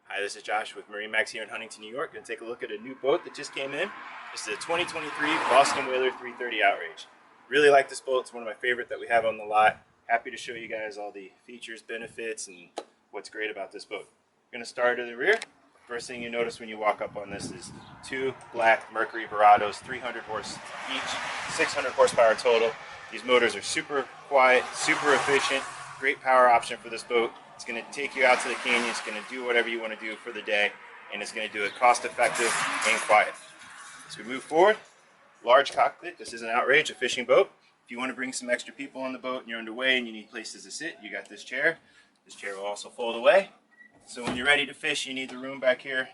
Hi, this is Josh with MarineMax here in Huntington, New York. Going to take a look at a new boat that just came in. This is a 2023 Boston Whaler 330 Outrage. Really like this boat. It's one of my favorite that we have on the lot. Happy to show you guys all the features, benefits, and what's great about this boat. We're going to start at the rear. First thing you notice when you walk up on this is two black Mercury Verados, 300 horse each, 600 horsepower total. These motors are super quiet, super efficient, great power option for this boat. It's going to take you out to the canyon. It's going to do whatever you want to do for the day, and it's going to do it cost effective and quiet. As we move forward, large cockpit. This is an Outrage, a fishing boat. If you want to bring some extra people on the boat and you're underway and you need places to sit, you got this chair. This chair will also fold away. So when you're ready to fish, you need the room back here.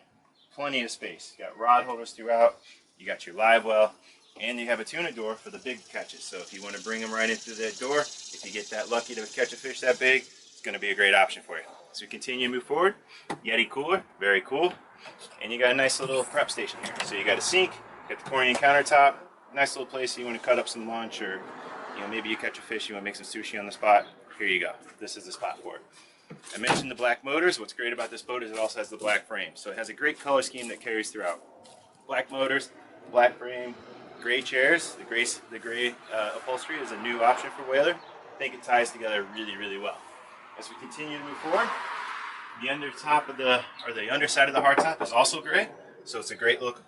Plenty of space. You got rod holders throughout. You got your live well, and you have a tuna door for the big catches. So if you want to bring them right in through that door, if you get that lucky to catch a fish that big, going to be a great option for you. So we continue to move forward. Yeti cooler, very cool. And you got a nice little prep station here. So you got a sink, you got the Corian countertop, nice little place you want to cut up some lunch, or maybe you catch a fish, you want to make some sushi on the spot. Here you go. This is the spot for it. I mentioned the black motors. What's great about this boat is it also has the black frame. So it has a great color scheme that carries throughout. Black motors, black frame, gray chairs. The gray upholstery is a new option for Whaler. I think it ties together really, really well. As we continue to move forward, the underside of the hardtop is also gray, so it's a great look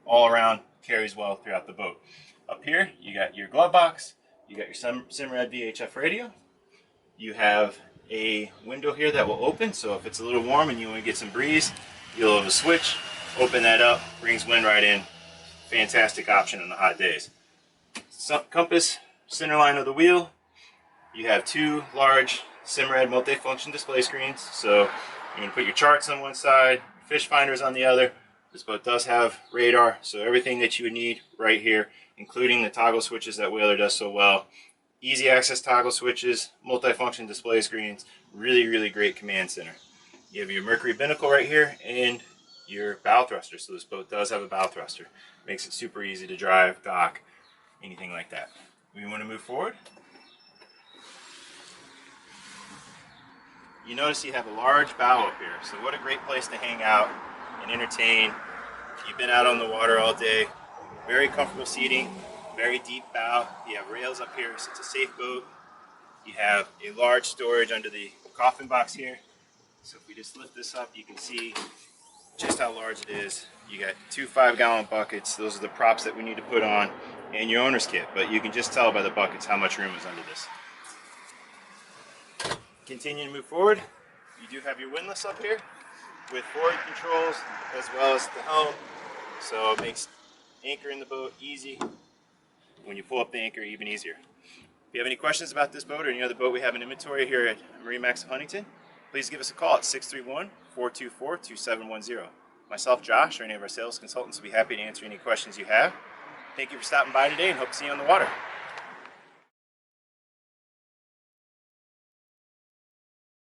all around, carries well throughout the boat. Up here, you got your glove box, you got your Simrad VHF radio, you have a window here that will open, so if it's a little warm and you want to get some breeze, you'll have a switch, open that up, brings wind right in. Fantastic option on the hot days. Compass, center line of the wheel, you have two large Simrad multi-function display screens, so you're going to put your charts on one side, fish finders on the other. This boat does have radar, so everything that you would need right here, including the toggle switches that Whaler does so well. Easy access toggle switches, multi-function display screens, really, really great command center. You have your Mercury binnacle right here and your bow thruster, so this boat does have a bow thruster. Makes it super easy to drive, dock, anything like that. We want to move forward. You notice you have a large bow up here, so what a great place to hang out and entertain. You've been out on the water all day. Very comfortable seating, very deep bow. You have rails up here, so it's a safe boat. You have a large storage under the coffin box here. So if we just lift this up, you can see just how large it is. You got two 5-gallon buckets. Those are the props that we need to put on, and your owner's kit, but you can just tell by the buckets how much room is under this. Continue to move forward. You do have your windlass up here with forward controls as well as the helm, so it makes anchoring the boat easy. When you pull up the anchor, even easier. If you have any questions about this boat or any other boat we have in inventory here at MarineMax Huntington, please give us a call at 631-424-2710. Myself, Josh, or any of our sales consultants will be happy to answer any questions you have. Thank you for stopping by today and hope to see you on the water.